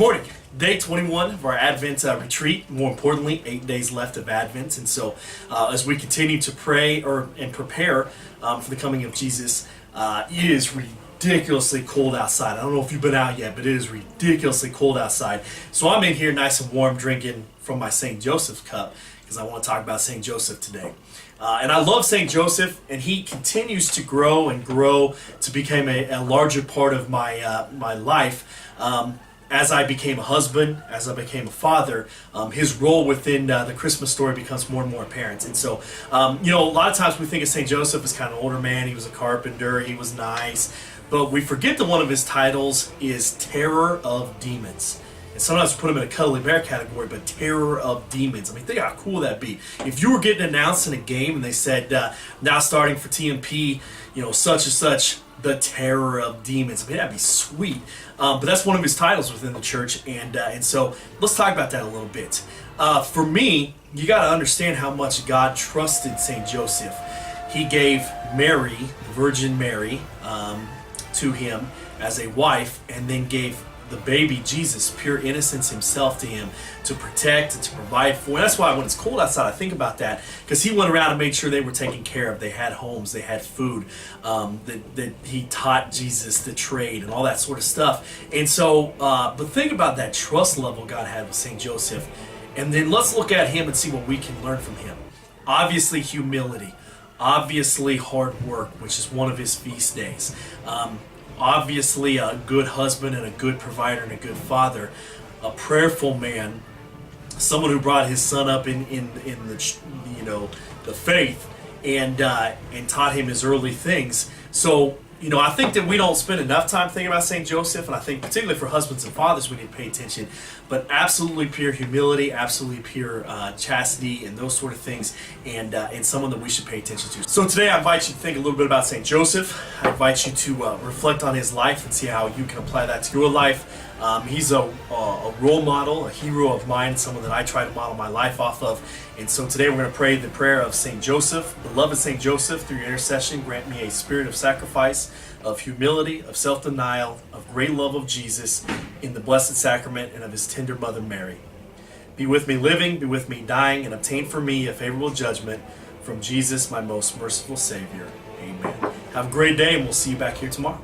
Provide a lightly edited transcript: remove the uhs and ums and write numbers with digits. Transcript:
morning. Day 21 of our Advent retreat. More importantly, 8 days left of Advent. And so as we continue to pray and prepare for the coming of Jesus, it is ridiculously cold outside. I don't know if you've been out yet, but it is ridiculously cold outside. So I'm in here nice and warm drinking from my St. Joseph cup because I want to talk about St. Joseph today. And I love St. Joseph, and he continues to grow and grow to become a larger part of my life. As I became a husband, as I became a father, his role within the Christmas story becomes more and more apparent. And so, a lot of times we think of St. Joseph as kind of an older man. He was a carpenter, he was nice. But we forget that one of his titles is Terror of Demons. And sometimes we put him in a cuddly bear category, but Terror of Demons. I mean, think how cool that'd be. If you were getting announced in a game and they said, now starting for TMP, such and such, the Terror of Demons. I mean, that'd be sweet. But that's one of his titles within the church, and so let's talk about that a little bit. For me, you got to understand how much God trusted St. Joseph. He gave Mary, the Virgin Mary, to him as a wife, and then gave the baby Jesus, pure innocence himself, to him to protect and to provide for. And that's why when it's cold outside, I think about that, because he went around and made sure they were taken care of. They had homes, they had food, that he taught Jesus the trade and all that sort of stuff. And so, but think about that trust level God had with St. Joseph. And then let's look at him and see what we can learn from him. Obviously, humility. Obviously, hard work, which is one of his feast days. Obviously a good husband and a good provider and a good father, a prayerful man, someone who brought his son up in the faith and taught him his early things. So I think that we don't spend enough time thinking about St. Joseph, and I think particularly for husbands and fathers we need to pay attention. But absolutely pure humility, absolutely pure chastity, and those sort of things, and someone that we should pay attention to. So today I invite you to think a little bit about St. Joseph. I invite you to reflect on his life and see how you can apply that to your life. He's a role model, a hero of mine, someone that I try to model my life off of. And so today we're going to pray the prayer of St. Joseph. Beloved St. Joseph, through your intercession, grant me a spirit of sacrifice, of humility, of self-denial, of great love of Jesus in the blessed sacrament and of his tender mother Mary. Be with me living, be with me dying, and obtain for me a favorable judgment from Jesus, my most merciful Savior. Amen. Have a great day, and we'll see you back here tomorrow.